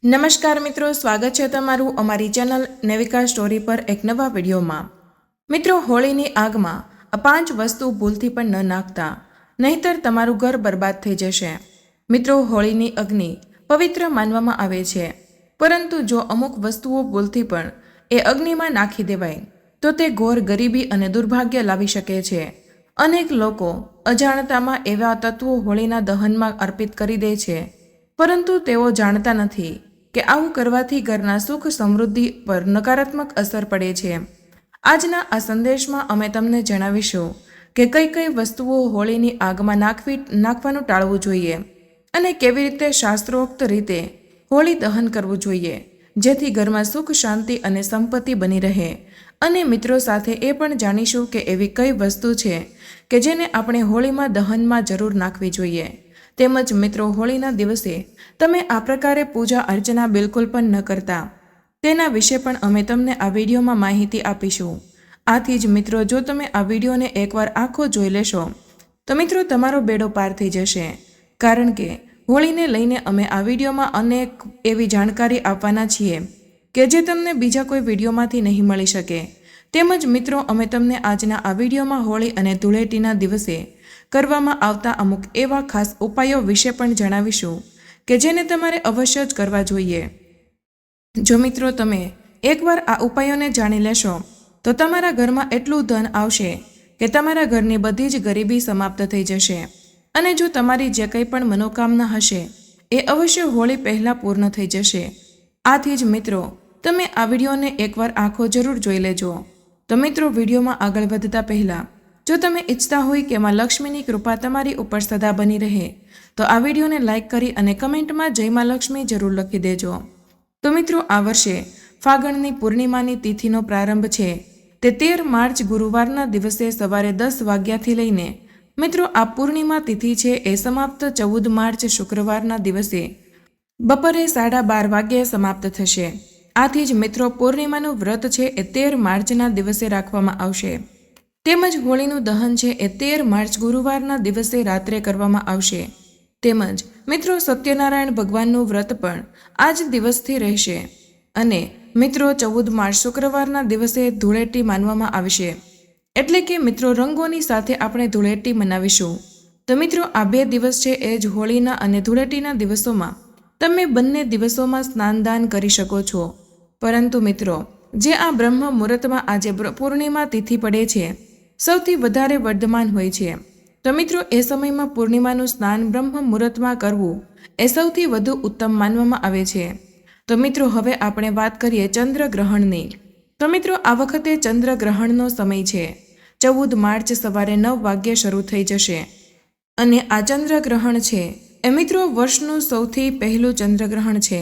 નમસ્કાર મિત્રો, સ્વાગત છે તમારું અમારી ચેનલ નેવિકા સ્ટોરી પર એક નવા વિડીયોમાં। મિત્રો, હોળીની આગમાં આ 5 વસ્તુ ભૂલથી પણ ન નાખતા, નહીંતર તમારું ઘર બરબાદ થઈ જશે। મિત્રો, હોળીની અગ્નિ પવિત્ર માનવામાં આવે છે, પરંતુ જો અમુક વસ્તુઓ ભૂલથી પણ એ અગ્નિમાં નાખી દેવાય તો તે ઘોર ગરીબી અને દુર્ભાગ્ય લાવી શકે છે। અનેક લોકો અજાણતામાં એવા તત્વો હોળીના દહનમાં અર્પિત કરી દે છે, પરંતુ તેઓ જાણતા નથી કે આવું કરવાથી ઘરના સુખ સમૃદ્ધિ પર નકારાત્મક અસર પડે છે। આજના આ સંદેશમાં અમે તમને જણાવીશું કે કઈ કઈ વસ્તુઓ હોળીની આગમાં નાખવાનું ટાળવું જોઈએ અને કેવી રીતે શાસ્ત્રોક્ત રીતે હોળી દહન કરવું જોઈએ, જેથી ઘરમાં સુખ શાંતિ અને સંપત્તિ બની રહે। અને મિત્રો સાથે એ પણ જાણીશું કે એવી કઈ વસ્તુ છે કે જેને આપણે હોળીમાં દહનમાં જરૂર નાખવી જોઈએ। તેમજ મિત્રો, હોળીના દિવસે તમે આ પ્રકારે પૂજા અર્ચના બિલકુલ પણ ન કરતા, તેના વિશે પણ અમે તમને આ વિડીયોમાં માહિતી આપીશું। આથી જ મિત્રો, જો તમે આ વિડીયોને એકવાર આખો જોઈ લેશો તો મિત્રો તમારો બેડો પાર થઈ જશે, કારણ કે હોળીને લઈને અમે આ વિડીયોમાં અનેક એવી જાણકારી આપવાના છીએ કે જે તમને બીજા કોઈ વિડીયોમાંથી નહીં મળી શકે। તેમજ મિત્રો, અમે તમને આજના આ વિડીયોમાં હોળી અને ધૂળેટીના દિવસે કરવામાં આવતા અમુક એવા ખાસ ઉપાયો વિશે પણ જણાવીશું કે જેને તમારે અવશ્ય જ કરવા જોઈએ। જો મિત્રો તમે એકવાર આ ઉપાયોને જાણી લેશો તો તમારા ઘરમાં એટલું ધન આવશે કે તમારા ઘરની બધી જ ગરીબી સમાપ્ત થઈ જશે, અને જો તમારી જે કંઈ પણ મનોકામના હશે એ અવશ્ય હોળી પહેલાં પૂર્ણ થઈ જશે। આથી જ મિત્રો, તમે આ વિડીયોને એકવાર આખો જરૂર જોઈ લેજો। તો મિત્રો, વિડીયોમાં આગળ વધતા પહેલાં જો તમે ઈચ્છતા હોય કે માં લક્ષ્મીની કૃપા તમારી ઉપર સદા બની રહે તો આ વિડીયોને લાઇક કરી અને કમેન્ટમાં જય માં લક્ષ્મી જરૂર લખી દેજો। તો મિત્રો, આ વર્ષે ફાગણની પૂર્ણિમાની તિથિનો પ્રારંભ છે તે 13 માર્ચ ગુરુવારના દિવસે સવારે 10 વાગ્યાથી લઈને મિત્રો આ પૂર્ણિમા તિથિ છે એ સમાપ્ત 14 માર્ચ શુક્રવારના દિવસે બપોરે 12:30 વાગ્યે સમાપ્ત થશે। આથી જ મિત્રો, પૂર્ણિમાનું વ્રત છે એ 13 માર્ચના દિવસે રાખવામાં આવશે, તેમજ હોળીનું દહન છે એ 13 માર્ચ ગુરુવારના દિવસે રાત્રે કરવામાં આવશે। તેમજ મિત્રો, સત્યનારાયણ ભગવાનનું વ્રત પણ આ જ દિવસથી રહેશે। અને મિત્રો, 14 માર્ચ શુક્રવારના દિવસે ધૂળેટી માનવામાં આવશે, એટલે કે મિત્રો રંગોની સાથે આપણે ધૂળેટી મનાવીશું। તો મિત્રો, આ 2 દિવસ છે એ જ હોળીના અને ધૂળેટીના દિવસોમાં તમે બંને દિવસોમાં સ્નાનદાન કરી શકો છો, પરંતુ મિત્રો જે આ બ્રહ્મ મુહૂર્તમાં આજે પૂર્ણિમા તિથિ પડે છે સૌથી વધારે વર્ધમાન હોય છે। તો મિત્રો, એ સમયમાં પૂર્ણિમાનું સ્નાન બ્રહ્મ મુહૂર્તમાં કરવું એ સૌથી વધુ ઉત્તમ માનવામાં આવે છે। તો મિત્રો, હવે આપણે વાત કરીએ ચંદ્રગ્રહણની। તો મિત્રો, આ વખતે ચંદ્રગ્રહણનો સમય છે 14 માર્ચ સવારે 9 વાગ્યે શરૂ થઈ જશે, અને આ ચંદ્રગ્રહણ છે એ મિત્રો વર્ષનું સૌથી પહેલું ચંદ્રગ્રહણ છે।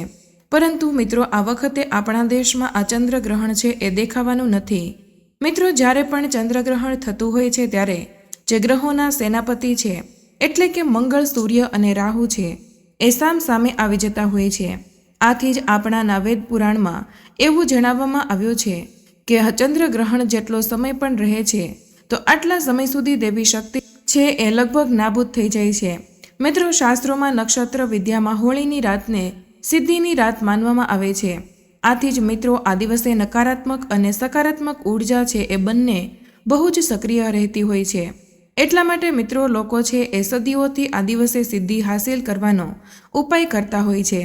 પરંતુ મિત્રો, આ વખતે આપણા દેશમાં આ ચંદ્રગ્રહણ છે એ દેખાવાનું નથી। મિત્રો, જ્યારે પણ ચંદ્રગ્રહણ થતું હોય છે ત્યારે જે ગ્રહોના સેનાપતિ છે એટલે કે મંગળ, સૂર્ય અને રાહુ છે એ સામે આવી જતા હોય છે। આથી જ આપણા વેદ પુરાણમાં એવું જણાવવામાં આવ્યું છે કે ચંદ્રગ્રહણ જેટલો સમય પણ રહે છે તો આટલા સમય સુધી દેવી શક્તિ છે એ લગભગ નાબૂદ થઈ જાય છે। મિત્રો, શાસ્ત્રોમાં નક્ષત્ર વિદ્યામાં હોળીની રાતને સિદ્ધિની રાત માનવામાં આવે છે। આથી જ મિત્રો, આ દિવસે નકારાત્મક અને સકારાત્મક ઉર્જા છે એ બંને બહુ જ સક્રિય રહેતી હોય છે। એટલા માટે મિત્રો, લોકો છે એ સદીઓથી આ દિવસે સિદ્ધિ હાસિલ કરવાનો ઉપાય કરતા હોય છે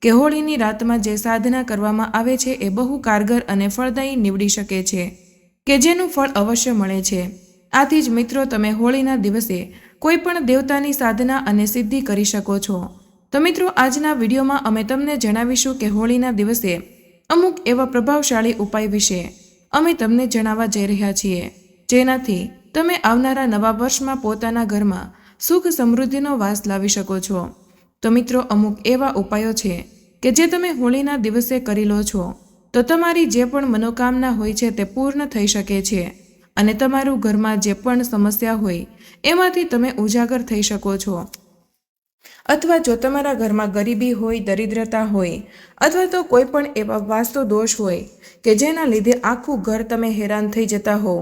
કે હોળીની રાતમાં જે સાધના કરવામાં આવે છે એ બહુ કારગર અને ફળદાયી નીવડી શકે છે કે જેનું ફળ અવશ્ય મળે છે। આથી જ મિત્રો, તમે હોળીના દિવસે કોઈ પણ દેવતાની સાધના અને સિદ્ધિ કરી શકો છો। તો મિત્રો, આજના વિડીયોમાં અમે તમને જણાવીશું કે હોળીના દિવસે અમુક એવા પ્રભાવશાળી ઉપાય વિશે અમે તમને જણાવવા જઈ રહ્યા છીએ, જેનાથી તમે આવનારા નવા વર્ષમાં પોતાના ઘરમાં સુખ સમૃદ્ધિનો વાસ લાવી શકો છો। તો મિત્રો, અમુક એવા ઉપાયો છે કે જે તમે હોળીના દિવસે કરી લો છો તો તમારી જે પણ મનોકામના હોય છે તે પૂર્ણ થઈ શકે છે, અને તમારું ઘરમાં જે પણ સમસ્યા હોય એમાંથી તમે ઉજાગર થઈ શકો છો। અથવા જો તમારા ઘરમાં ગરીબી હોય, દરિદ્રતા હોય, અથવા તો કોઈ પણ એવા વાસ્તુ દોષ હોય કે જેના લીધે આખું ઘર તમે હેરાન થઈ જતા હો,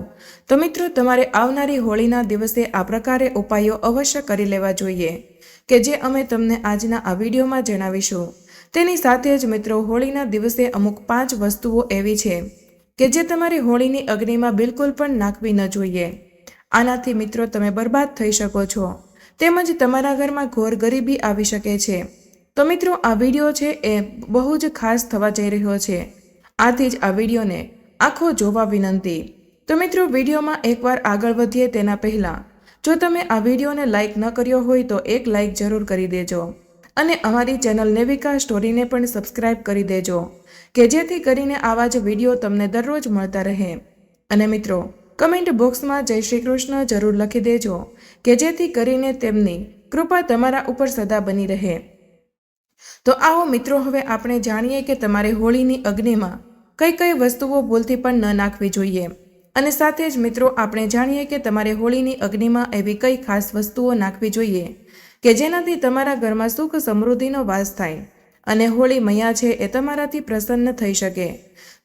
તો મિત્રો તમારે આવનારી હોળીના દિવસે આ પ્રકારે ઉપાયો અવશ્ય કરી લેવા જોઈએ કે જે અમે તમને આજના આ વિડીયોમાં જણાવીશું। તેની સાથે જ મિત્રો હોળીના દિવસે અમુક 5 વસ્તુઓ એવી છે કે જે તમારે હોળીની અગ્નિમાં બિલકુલ પણ નાખવી ન જોઈએ. આનાથી મિત્રો તમે બરબાદ થઈ શકો છો, તેમજ તમારા ઘરમાં ઘોર ગરીબી આવી શકે છે. તો મિત્રો આ વિડીયો છે એ બહુ જ ખાસ થવા જઈ રહ્યો છે, આથી જ આ વિડીયોને આખો જોવા વિનંતી. તો મિત્રો વિડીયોમાં એકવાર આગળ વધીએ તેના પહેલાં જો તમે આ વિડીયોને લાઇક ન કર્યો હોય તો એક લાઇક જરૂર કરી દેજો અને અમારી ચેનલ નેવિકા સ્ટોરીને પણ સબસ્ક્રાઇબ કરી દેજો કે જેથી કરીને આવા જ વિડીયો તમને દરરોજ મળતા રહે. અને મિત્રો કમેન્ટ બોક્સમાં જય શ્રી કૃષ્ણ જરૂર લખી દેજો કે જેથી કરીને તેમની કૃપા તમારા ઉપર સદા બની રહે. તો આવો મિત્રો હવે આપણે જાણીએ કે તમારે હોળીની અગ્નિમાં કઈ કઈ વસ્તુઓ ભૂલથી પણ ન નાખવી જોઈએ, અને સાથે જ મિત્રો આપણે જાણીએ કે તમારે હોળીની અગ્નિમાં એવી કઈ ખાસ વસ્તુઓ નાખવી જોઈએ કે જેનાથી તમારા ઘરમાં સુખ સમૃદ્ધિનો વાસ થાય અને હોળી મૈયા છે એ તમારાથી પ્રસન્ન થઈ શકે.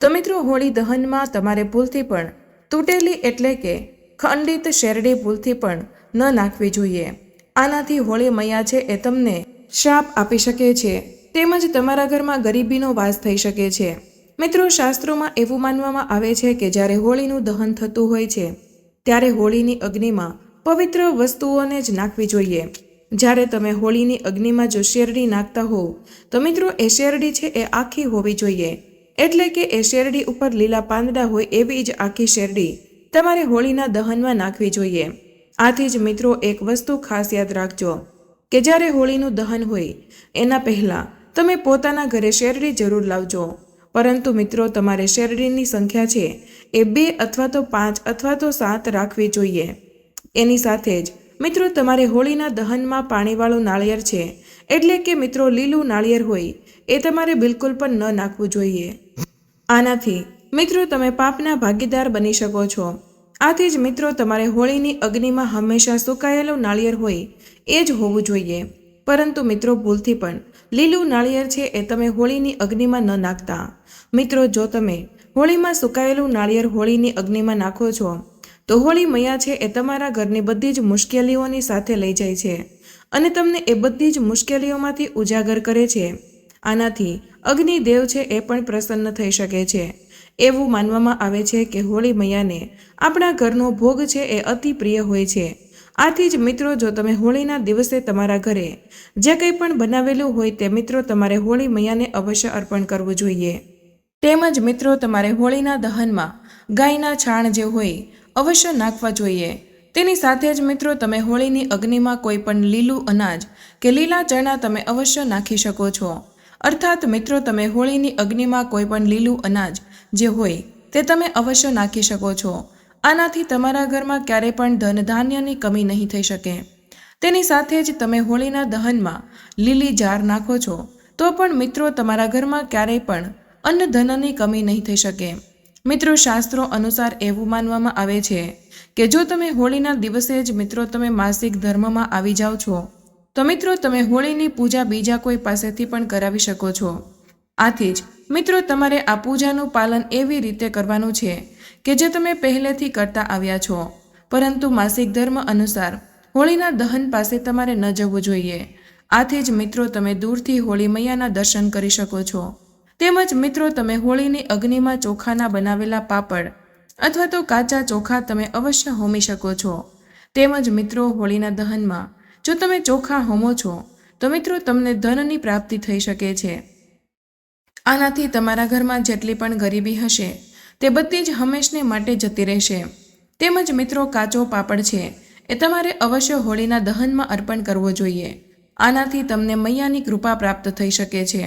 તો મિત્રો હોળી દહનમાં તમારે ભૂલથી પણ તૂટેલી એટલે કે ખંડિત શેરડી ભૂલથી પણ ન નાખવી જોઈએ. આનાથી હોળી મૈયા છે એ તમને શાપ આપી શકે છે, તેમજ તમારા ઘરમાં ગરીબીનો વાસ થઈ શકે છે. મિત્રો શાસ્ત્રોમાં એવું માનવામાં આવે છે કે જ્યારે હોળીનું દહન થતું હોય છે ત્યારે હોળીની અગ્નિમાં પવિત્ર વસ્તુઓને જ નાખવી જોઈએ. જ્યારે તમે હોળીની અગ્નિમાં જો શેરડી નાખતા હો તો મિત્રો એ શેરડી છે એ આખી હોવી જોઈએ, એટલે કે એ શેરડી ઉપર લીલા પાંદડા હોય એવી જ આખી શેરડી તમારે હોળીના દહનમાં નાખવી જોઈએ. આથી જ મિત્રો એક વસ્તુ ખાસ યાદ રાખજો કે જ્યારે હોળીનું દહન હોય એના પહેલાં તમે પોતાના ઘરે શેરડી જરૂર લાવજો, પરંતુ મિત્રો તમારે શેરડીની સંખ્યા છે એ 2 અથવા તો 5 અથવા તો 7 રાખવી જોઈએ. એની સાથે જ મિત્રો તમારે હોળીના દહનમાં પાણીવાળું નાળિયેર છે એટલે કે મિત્રો લીલું નાળિયેર હોય એ તમારે બિલકુલ પણ ન નાખવું જોઈએ. આનાથી મિત્રો તમે પાપના ભાગીદાર બની શકો છો. આથી જ મિત્રો તમારે હોળીની અગ્નિમાં હંમેશા સુકાયેલું નાળિયેર હોય એ જ હોવું જોઈએ, પરંતુ મિત્રો ભૂલથી પણ લીલું નાળિયેર છે એ તમે હોળીની અગ્નિમાં ન નાખતા. મિત્રો જો તમે હોળીમાં સુકાયેલું નાળિયેર હોળીની અગ્નિમાં નાખો છો તો હોળી મૈયા છે એ તમારા ઘરની બધી જ મુશ્કેલીઓની સાથે લઈ જાય છે અને તમને એ બધી જ મુશ્કેલીઓમાંથી ઉજાગર કરે છે. આનાથી અગ્નિદેવ છે એ પણ પ્રસન્ન થઈ શકે છે. એવું માનવામાં આવે છે કે હોળી મૈયાને આપણા ઘરનો ભોગ છે એ અતિ પ્રિય હોય છે. આથી જ મિત્રો જો તમે હોળીના દિવસે તમારા ઘરે જે કંઈ પણ બનાવેલું હોય તે મિત્રો તમારે હોળી મૈયાને અવશ્ય અર્પણ કરવું જોઈએ. તેમજ મિત્રો તમારે હોળીના દહનમાં ગાયના છાણ જે હોય અવશ્ય નાખવા જોઈએ. તેની સાથે જ મિત્રો તમે હોળીની અગ્નિમાં કોઈ પણ લીલું અનાજ કે લીલા ચણા તમે અવશ્ય નાખી શકો છો. અર્થાત મિત્રો તમે હોળીની અગ્નિમાં કોઈ પણ લીલું અનાજ જે હોય તે તમે અવશ્ય નાખી શકો છો. આનાથી તમારા ઘરમાં ક્યારેય પણ ધન ધાન્યની કમી નહીં થઈ શકે. તેની સાથે જ તમે હોળીના દહનમાં લીલી જાર નાખો છો તો પણ મિત્રો તમારા ઘરમાં ક્યારેય પણ અન્ન ધનની કમી નહીં થઈ શકે. મિત્રો શાસ્ત્રો અનુસાર એવું માનવામાં આવે છે કે જો તમે હોળીના દિવસે જ મિત્રો તમે માસિક ધર્મમાં આવી જાઓ છો તો મિત્રો તમે હોળીની પૂજા બીજા કોઈ પાસેથી પણ કરાવી શકો છો. આથી જ મિત્રો તમારે આ પૂજાનું પાલન એવી રીતે કરવાનું છે કે જે તમે પહેલેથી કરતા આવ્યા છો, પરંતુ માસિક ધર્મ અનુસાર હોળીના દહન પાસે તમારે ન જવું જોઈએ. આથી જ મિત્રો તમે દૂરથી હોળી મૈયાના દર્શન કરી શકો છો. તેમજ મિત્રો તમે હોળીની અગ્નિમાં ચોખાના બનાવેલા પાપડ અથવા તો કાચા ચોખા તમે અવશ્ય હોમી શકો છો. તેમજ મિત્રો હોળીના દહનમાં જો તમે ચોખા હોમો છો તો મિત્રો તમને ધનની પ્રાપ્તિ થઈ શકે છે. આનાથી તમારા ઘરમાં જેટલી પણ ગરીબી હશે તે બધી જ હંમેશને માટે જતી રહેશે. તેમજ મિત્રો કાચો પાપડ છે એ તમારે અવશ્ય હોળીના દહનમાં અર્પણ કરવો જોઈએ. આનાથી તમને મૈયાની કૃપા પ્રાપ્ત થઈ શકે છે.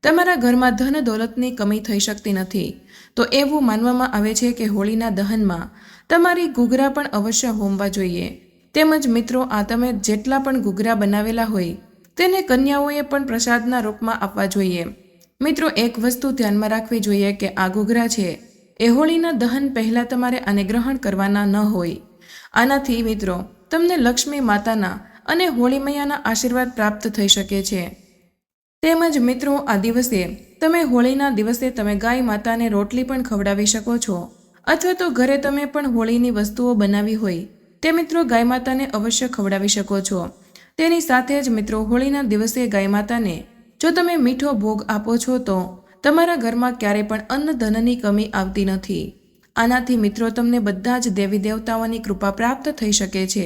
તમારા ઘરમાં ધન દોલતની કમી થઈ શકતી નથી. તો એવું માનવામાં આવે છે કે હોળીના દહનમાં તમારી ઘૂઘરા પણ અવશ્ય હોમવા જોઈએ. તેમજ મિત્રો આ તમે જેટલા પણ ઘૂઘરા બનાવેલા હોય તેને કન્યાઓએ પણ પ્રસાદના રૂપમાં આપવા જોઈએ. મિત્રો એક વસ્તુ ધ્યાનમાં રાખવી જોઈએ કે આ ઘૂઘરા છે એ હોળીના દહન પહેલાં તમારે આને ગ્રહણ કરવાના ન હોય. આનાથી મિત્રો તમને લક્ષ્મી માતાના અને હોળી મૈયાના આશીર્વાદ પ્રાપ્ત થઈ શકે છે. તેમજ મિત્રો આ દિવસે તમે હોળીના દિવસે તમે ગાય માતાને રોટલી પણ ખવડાવી શકો છો, અથવા તો ઘરે તમે પણ હોળીની વસ્તુઓ બનાવી હોય તે મિત્રો ગાય માતાને અવશ્ય ખવડાવી શકો છો. તેની સાથે જ મિત્રો હોળીના દિવસે ગાય માતાને જો તમે મીઠો ભોગ આપો છો તો તમારા ઘરમાં ક્યારેય પણ અન્ન ધનની કમી આવતી નથી. આનાથી મિત્રો તમને બધા જ દેવી દેવતાઓની કૃપા પ્રાપ્ત થઈ શકે છે.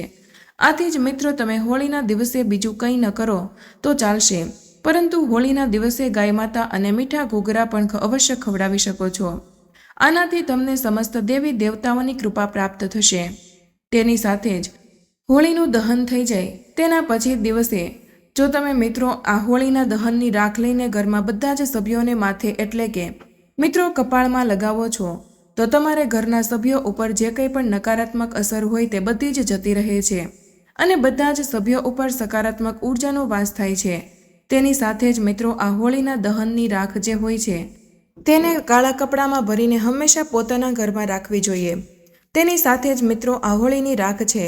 આથી જ મિત્રો તમે હોળીના દિવસે બીજું કંઈ ન કરો તો ચાલશે, પરંતુ હોળીના દિવસે ગાય માતા અને મીઠા ઘૂઘરા પણ અવશ્ય ખવડાવી શકો છો. આનાથી તમને સમસ્ત દેવી દેવતાઓની કૃપા પ્રાપ્ત થશે. તેની સાથે જ હોળીનું દહન થઈ જાય તેના પછી દિવસે જો તમે મિત્રો આ હોળીના દહનની રાખ લઈને ઘરમાં બધા જ સભ્યોને માથે એટલે કે મિત્રો કપાળમાં લગાવો છો તો તમારે ઘરના સભ્યો ઉપર જે કંઈ પણ નકારાત્મક અસર હોય તે બધી જ જતી રહે છે અને બધા જ સભ્યો ઉપર સકારાત્મક ઉર્જાનો વાસ થાય છે. તેની સાથે જ મિત્રો આ હોળીના દહનની રાખ જે હોય છે તેને કાળા કપડામાં ભરીને હંમેશા પોતાના ઘરમાં રાખવી જોઈએ. તેની સાથે જ મિત્રો આ હોળીની રાખ છે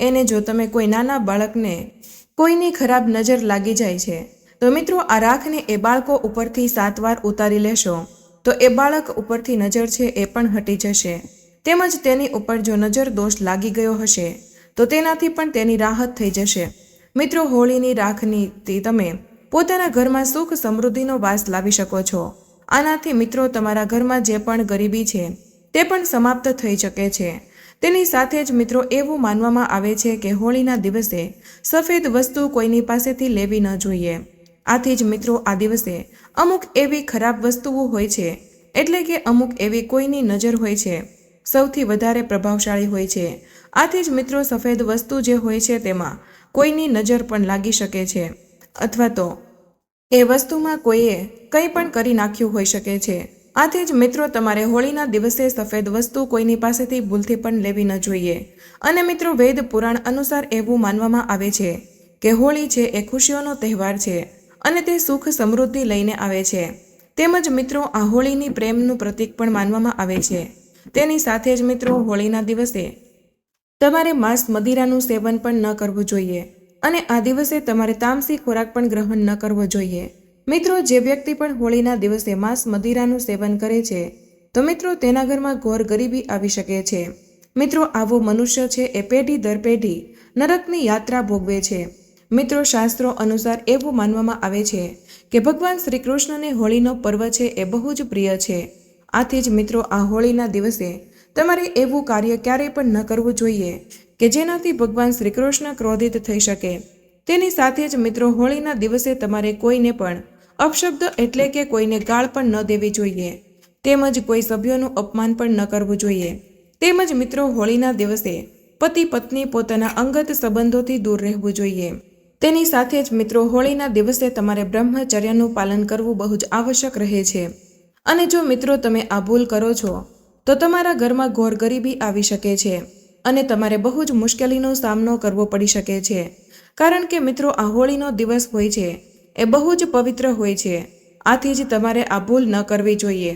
એને જો તમે કોઈ નાના બાળકને કોઈની ખરાબ નજર લાગી જાય છે તો મિત્રો આ રાખને એ બાળકો ઉપરથી 7 વાર ઉતારી લેશો તો એ બાળક ઉપરથી નજર છે એ પણ હટી જશે. તેમજ તેની ઉપર જો નજર દોષ લાગી ગયો હશે તો તેનાથી પણ તેની રાહત થઈ જશે. મિત્રો હોળીની રાખની તમે પોતાના ઘરમાં સુખ સમૃદ્ધિનો વાસ લાવી શકો છો. આનાથી મિત્રો તમારા ઘરમાં જે પણ ગરીબી છે તે પણ સમાપ્ત થઈ શકે છે. તેની સાથે જ મિત્રો એવું માનવામાં આવે છે કે હોળીના દિવસે સફેદ વસ્તુ કોઈની પાસેથી લેવી ન જોઈએ. આથી જ મિત્રો આ દિવસે અમુક એવી ખરાબ વસ્તુઓ હોય છે, એટલે કે અમુક એવી કોઈની નજર હોય છે સૌથી વધારે પ્રભાવશાળી હોય છે. આથી જ મિત્રો સફેદ વસ્તુ જે હોય છે તેમાં કોઈની નજર પણ લાગી શકે છે અથવા તો એ વસ્તુમાં કોઈએ કંઈ પણ કરી નાખ્યું હોઈ શકે છે. આથી જ મિત્રો તમારે હોળીના દિવસે સફેદ વસ્તુ કોઈની પાસેથી ભૂલથી પણ લેવી ન જોઈએ. અને મિત્રો વેદ પુરાણ અનુસાર એવું માનવામાં આવે છે કે હોળી છે એ ખુશીઓનો તહેવાર છે અને તે સુખ સમૃદ્ધિ લઈને આવે છે. તેમજ મિત્રો આ હોળીની પ્રેમનું પ્રતીક પણ માનવામાં આવે છે. તેની સાથે જ મિત્રો હોળીના દિવસે તમારે માંસ મદિરાનું સેવન પણ ન કરવું જોઈએ અને આ દિવસે તમારે તામસી ખોરાક પણ ગ્રહણ ન કરવો જોઈએ. મિત્રો જે વ્યક્તિ પણ હોળીના દિવસે માંસ મદિરાનું સેવન કરે છે તો મિત્રો તેના ઘરમાં ઘોર ગરીબી આવી શકે છે. મિત્રો આવો મનુષ્ય છે એ પેઢી દર પેઢી નરકની યાત્રા ભોગવે છે. મિત્રો શાસ્ત્રો અનુસાર એવું માનવામાં આવે છે કે ભગવાન શ્રી કૃષ્ણને હોળીનો પર્વ છે એ બહુ જ પ્રિય છે. આથી જ મિત્રો આ હોળીના દિવસે તમારે એવું કાર્ય ક્યારેય પણ ન કરવું જોઈએ કે જેનાથી ભગવાન શ્રી કૃષ્ણ ક્રોધિત થઈ શકે. તેની સાથે જ મિત્રો હોળીના દિવસે તમારે કોઈને પણ અપશબ્દ એટલે કે કોઈને ગાળ પણ ન દેવી જોઈએ. તેમજ કોઈ સભ્યોનું અપમાન પણ ન કરવું જોઈએ. તેમજ મિત્રો હોળીના દિવસે પતિ પત્ની પોતાના અંગત સંબંધોથી દૂર રહેવું જોઈએ. તેની સાથે જ મિત્રો હોળીના દિવસે તમારે બ્રહ્મચર્યનું પાલન કરવું બહુ જ આવશ્યક રહે છે. અને જો મિત્રો તમે આ ભૂલ કરો છો તો તમારા ઘરમાં ઘોર ગરીબી આવી શકે છે અને તમારે બહુ જ મુશ્કેલીનો સામનો કરવો પડી શકે છે. કારણ કે મિત્રો આ હોળીનો દિવસ હોય છે એ બહુ જ પવિત્ર હોય છે. આથી જ તમારે આ ભૂલ ન કરવી જોઈએ.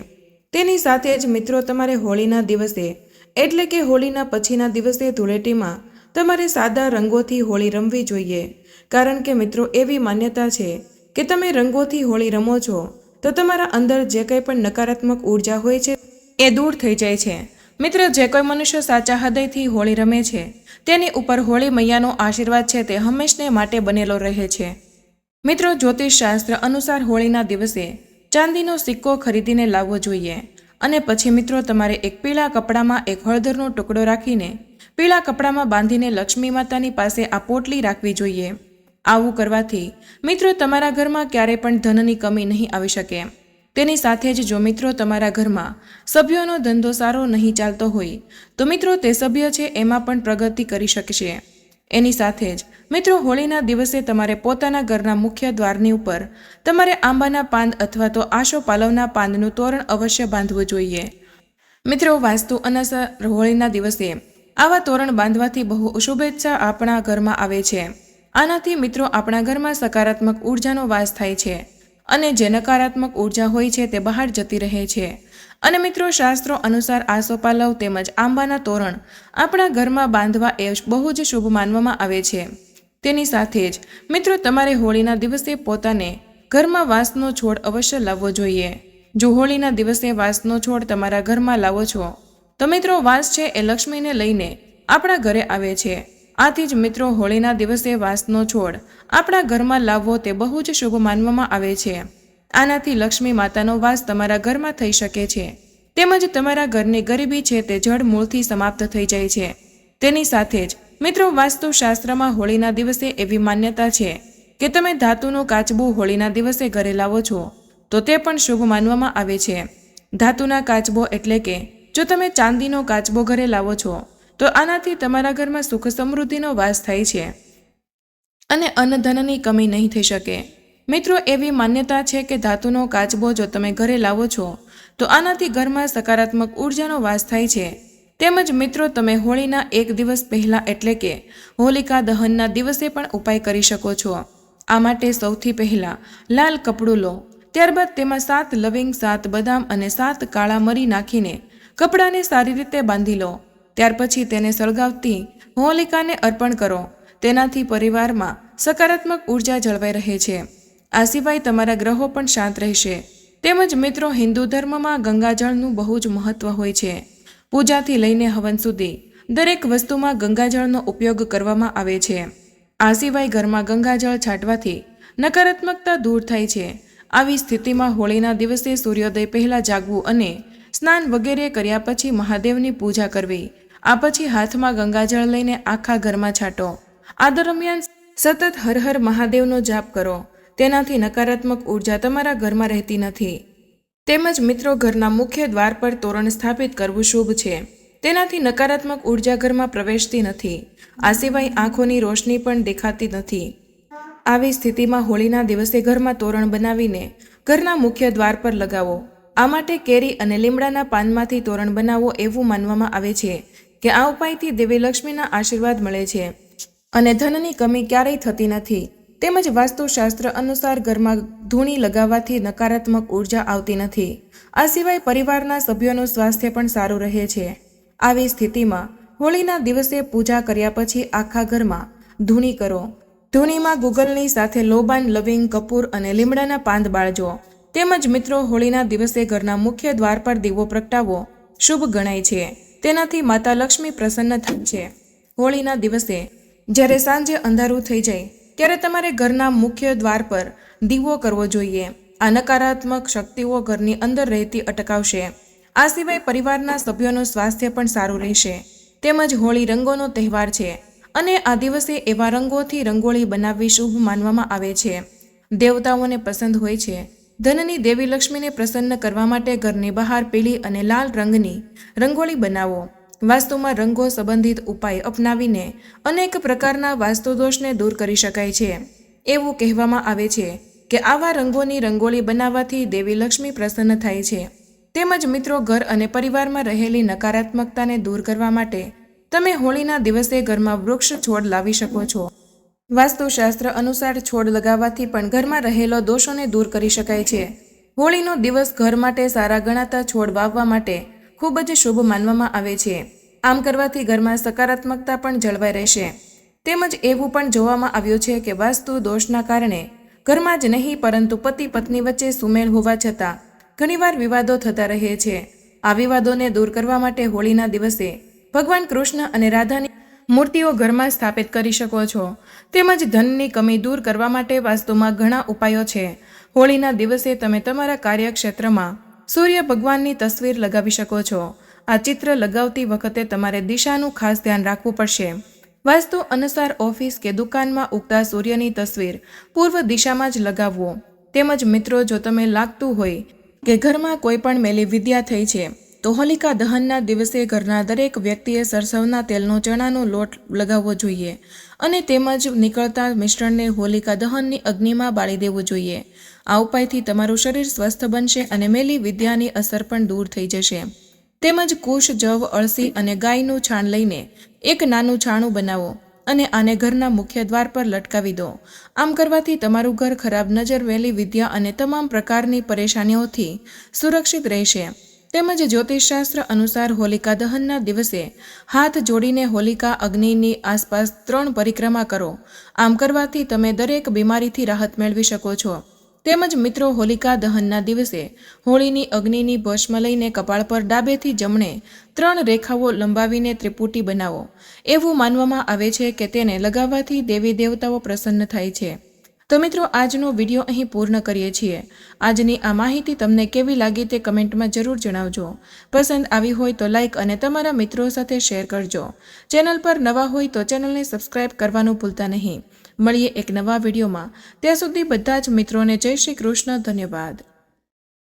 તેની સાથે જ મિત્રો તમારે હોળીના દિવસે એટલે કે હોળીના પછીના દિવસે ધૂળેટીમાં તમારે સાદા રંગોથી હોળી રમવી જોઈએ. કારણ કે મિત્રો એવી માન્યતા છે કે તમે રંગોથી હોળી રમો છો તો તમારા અંદર જે કંઈ પણ નકારાત્મક ઉર્જા હોય છે એ દૂર થઈ જાય છે. મિત્રો જે કોઈ મનુષ્ય સાચા હૃદયથી હોળી રમે છે તેની ઉપર હોળી મૈયાનો આશીર્વાદ છે તે હંમેશને માટે બનેલો રહે છે. મિત્રો જ્યોતિષ શાસ્ત્ર અનુસાર હોળીના દિવસે ચાંદીનો સિક્કો ખરીદીને લાવવો જોઈએ અને પછી મિત્રો તમારે એક પીળા કપડામાં એક હળદરનો ટુકડો રાખીને પીળા કપડામાં બાંધીને લક્ષ્મી માતાની પાસે આ પોટલી રાખવી જોઈએ. આવું કરવાથી મિત્રો તમારા ઘરમાં ક્યારેય પણ ધનની કમી નહીં આવી શકે. તેની સાથે જ જો મિત્રો તમારા ઘરમાં સભ્યોનો ધંધો સારો નહીં ચાલતો હોય તો મિત્રો તે સભ્ય છે એમાં પણ પ્રગતિ કરી શકશે. એની સાથે જ મિત્રો હોળીના દિવસે તમારે પોતાના ઘરના મુખ્ય દ્વારની ઉપર તમારે આંબાના પાન અથવા તો આસોપાલવના પાનનું તોરણ અવશ્ય બાંધવું જોઈએ. મિત્રો વાસ્તુ અનુસાર હોળીના દિવસે આવા તોરણ બાંધવાથી બહુ શુભેચ્છા આપણા ઘરમાં આવે છે. આનાથી મિત્રો આપણા ઘરમાં સકારાત્મક ઉર્જાનો વાસ થાય છે અને જે નકારાત્મક ઉર્જા હોય છે તે બહાર જતી રહે છે. અને મિત્રો શાસ્ત્રો અનુસાર આસોપાલવ તેમજ આંબાના તોરણ આપણા ઘરમાં બાંધવા એ બહુ જ શુભ માનવામાં આવે છે. તેની સાથે જ મિત્રો તમારે હોળીના દિવસે પોતાને ઘરમાં વાંસનો છોડ અવશ્ય લાવવો જોઈએ. જો હોળીના દિવસે વાંસનો છોડ તમારા ઘરમાં લાવો છો તો મિત્રો વાંસ છે એ લક્ષ્મીને લઈને આપણા ઘરે આવે છે આથી જ મિત્રો હોળીના દિવસે વાંસનો છોડ આપણા ઘરમાં લાવવો તે બહુ જ શુભ માનવામાં આવે છે. આનાથી લક્ષ્મી માતાનો વાસ તમારા ઘરમાં થઈ શકે છે. તેમજ તમારા ઘરની ગરીબી છે તે જડ મૂળથી સમાપ્ત થઈ જાય છે. તેની સાથે જ મિત્રો વાસ્તુશાસ્ત્રમાં હોળીના દિવસે એવી માન્યતા છે કે તમે ધાતુનું કાચબું હોળીના દિવસે ઘરે લાવો છો તો તે પણ શુભ માનવામાં આવે છે. ધાતુના કાચબો એટલે કે જો તમે ચાંદીનો કાચબો ઘરે લાવો છો તો આનાથી તમારા ઘરમાં સુખ સમૃદ્ધિનો વાસ થાય છે અને અન્નધનની કમી નહીં થઈ શકે. મિત્રો એવી માન્યતા છે કે ધાતુનો કાચબો જો તમે ઘરે લાવો છો તો આનાથી ઘરમાં સકારાત્મક ઉર્જાનો વાસ થાય છે. તેમજ મિત્રો તમે હોળીના એક દિવસ પહેલાં એટલે કે હોલિકા દહનના દિવસે પણ ઉપાય કરી શકો છો. આ માટે સૌથી પહેલાં લાલ કપડું લો, ત્યારબાદ તેમાં 7 લવિંગ, 7 બદામ અને 7 કાળા મરી નાખીને કપડાને સારી રીતે બાંધી લો. ત્યાર પછી તેને સળગાવતી હોલિકાને અર્પણ કરો. તેનાથી પરિવારમાં સકારાત્મક ઉર્જા જળવાઈ રહે છે. આ સિવાય તમારા ગ્રહો પણ શાંત રહેશે. તેમજ મિત્રો હિન્દુ ધર્મમાં ગંગાજળનું બહુ જ મહત્વ હોય છે. પૂજાથી લઈને હવન સુધી દરેક વસ્તુમાં ગંગાજળનો ઉપયોગ કરવામાં આવે છે. આ સિવાય ઘરમાં ગંગાજળ છાંટવાથી નકારાત્મકતા દૂર થાય છે. આવી સ્થિતિમાં હોળીના દિવસે સૂર્યોદય પહેલાં જાગવું અને સ્નાન વગેરે કર્યા પછી મહાદેવની પૂજા કરવી. આ પછી હાથમાં ગંગાજળ લઈને આખા ઘરમાં છાંટો. આ દરમિયાન સતત હર હર મહાદેવનો જાપ કરો. તેનાથી નકારાત્મક ઉર્જા તમારા ઘરમાં રહેતી નથી. તેમજ મિત્રો ઘરના મુખ્ય દ્વાર પર તોરણ સ્થાપિત કરવું શુભ છે. તેનાથી નકારાત્મક ઉર્જા ઘરમાં પ્રવેશતી નથી. આ સિવાય આંખોની રોશની પણ દેખાતી નથી. આવી સ્થિતિમાં હોળીના દિવસે ઘરમાં તોરણ બનાવીને ઘરના મુખ્ય દ્વાર પર લગાવો. આ માટે કેરી અને લીમડાના પાનમાંથી તોરણ બનાવવો એવું માનવામાં આવે છે કે આ ઉપાયથી દેવી લક્ષ્મીના આશીર્વાદ મળે છે અને ધનની કમી ક્યારેય થતી નથી. તેમજ વાસ્તુશાસ્ત્ર અનુસાર ઘરમાં ધૂણી લગાવવાથી નકારાત્મક ઉર્જા આવતી નથી. આ સિવાય પરિવારના સભ્યોનું સ્વાસ્થ્ય પણ સારું રહે છે. આવી સ્થિતિમાં હોળીના દિવસે પૂજા કર્યા પછી આખા ઘરમાં ધૂણી કરો. ધૂણીમાં ગુગલની સાથે લોબાન, લવિંગ, કપૂર અને લીમડાના પાન બાળજો. તેમજ મિત્રો હોળીના દિવસે ઘરના મુખ્ય દ્વાર પર દીવો પ્રગટાવવો શુભ ગણાય છે. તેનાથી માતા લક્ષ્મી પ્રસન્ન થાય છે. હોળીના દિવસે જ્યારે સાંજે અંધારું થઈ જાય ત્યારે તમારે ઘરના મુખ્ય દ્વાર પર દીવો કરવો જોઈએ. આ નકારાત્મક શક્તિઓ ઘરની અંદર રહેતી અટકાવશે. આ સિવાય પરિવારના સભ્યોનું સ્વાસ્થ્ય પણ સારું રહેશે. તેમજ હોળી રંગોનો તહેવાર છે અને આ દિવસે એવા રંગોથી રંગોળી બનાવવી શુભ માનવામાં આવે છે. દેવતાઓને પસંદ હોય છે. ધનની દેવી લક્ષ્મીને પ્રસન્ન કરવા માટે ઘરની બહાર પીળી અને લાલ રંગની રંગોળી બનાવો. વાસ્તુમાં રંગો સંબંધિત ઉપાય અપનાવીને અનેક પ્રકારના વાસ્તુદોષને દૂર કરી શકાય છે. એવું કહેવામાં આવે છે કે આવા રંગોની રંગોળી બનાવવાથી દેવી લક્ષ્મી પ્રસન્ન થાય છે. તેમજ મિત્રો ઘર અને પરિવારમાં રહેલી નકારાત્મકતાને દૂર કરવા માટે તમે હોળીના દિવસે ઘરમાં વૃક્ષ છોડ લાવી શકો છો. વાસ્તુશાસ્ત્ર અનુસાર છોડ લગાવવાથી પણ ઘરમાં રહેલો દોષોને દૂર કરી શકાય છે. હોળીનો દિવસ ઘર માટે સારા ગણાતા છોડ વાવવા માટે ખૂબ જ શુભ માનવામાં આવે છે. આમ કરવાથી ઘરમાં સકારાત્મકતા પણ જળવાઈ રહેશે. તેમજ એવું પણ જોવામાં આવ્યું છે કે વાસ્તુ દોષના કારણે ઘરમાં જ નહીં પરંતુ પતિ પત્ની વચ્ચે સુમેળ હોવા છતાં ઘણીવાર વિવાદો થતા રહે છે. આ વિવાદોને દૂર કરવા માટે હોળીના દિવસે ભગવાન કૃષ્ણ અને રાધાની મૂર્તિઓ ઘરમાં સ્થાપિત કરી શકો છો. તેમજ ધનની કમી દૂર કરવા માટે વાસ્તુમાં ઘણા ઉપાયો છે. હોળીના દિવસે તમે તમારા કાર્યક્ષેત્રમાં સૂર્ય ભગવાનની તસવીર લગાવી શકો છો. આ ચિત્ર લગાવતી વખતે તમારે દિશાનું ખાસ ધ્યાન રાખવું પડશે. વાસ્તુ અનુસાર ઓફિસ કે દુકાનમાં ઉગતા સૂર્યની તસવીર પૂર્વ દિશામાં જ લગાવવો. તેમજ મિત્રો જો તમે લાગતું હોય કે ઘરમાં કોઈ પણ મેલી વિદ્યા થઈ છે તો હોલિકા દહનના દિવસે ઘરના દરેક વ્યક્તિએ સરસવના તેલનો ચણાનો લોટ લગાવવો જોઈએ અને તેમજ નીકળતા મિશ્રણને હોલિકા દહનની અગ્નિમાં બાળી દેવું જોઈએ. આ ઉપાયથી તમારું શરીર સ્વસ્થ બનશે અને મેલી વિદ્યાની અસર પણ દૂર થઈ જશે. તેમજ કુશ, જવ, અળસી અને ગાયનું છાણ લઈને એક નાનું છાણું બનાવો અને આને ઘરના મુખ્ય દ્વાર પર લટકાવી દો. આમ કરવાથી તમારું ઘર ખરાબ નજર, મેલી વિદ્યા અને તમામ પ્રકારની પરેશાનીઓથી સુરક્ષિત રહેશે. તેમજ જ્યોતિષશાસ્ત્ર અનુસાર હોલિકા દહનના દિવસે હાથ જોડીને હોલિકા અગ્નિની આસપાસ 3 પરિક્રમા કરો. આમ કરવાથી તમે દરેક બીમારીથી રાહત મેળવી શકો છો. તેમજ મિત્રો હોલિકા દહનના દિવસે હોળીની અગ્નિની ભસ્મ લઈને કપાળ પર ડાબેથી જમણે 3 રેખાઓ લંબાવીને ત્રિપુટી બનાવો. એવું માનવામાં આવે છે કે તેને લગાવવાથી દેવી દેવતાઓ પ્રસન્ન થાય છે. તો મિત્રો આજનો વિડીયો અહીં પૂર્ણ કરીએ છીએ. આજની આ માહિતી તમને કેવી લાગી તે કમેન્ટમાં જરૂર જણાવજો. પસંદ આવી હોય તો લાઈક અને તમારા મિત્રો સાથે શેર કરજો. ચેનલ પર નવા હોય તો ચેનલને સબસ્ક્રાઈબ કરવાનું ભૂલતા નહીં. મળીએ એક નવા વિડીયોમાં. ત્યાં સુધી બધા જ મિત્રોને જય શ્રી કૃષ્ણ. ધન્યવાદ.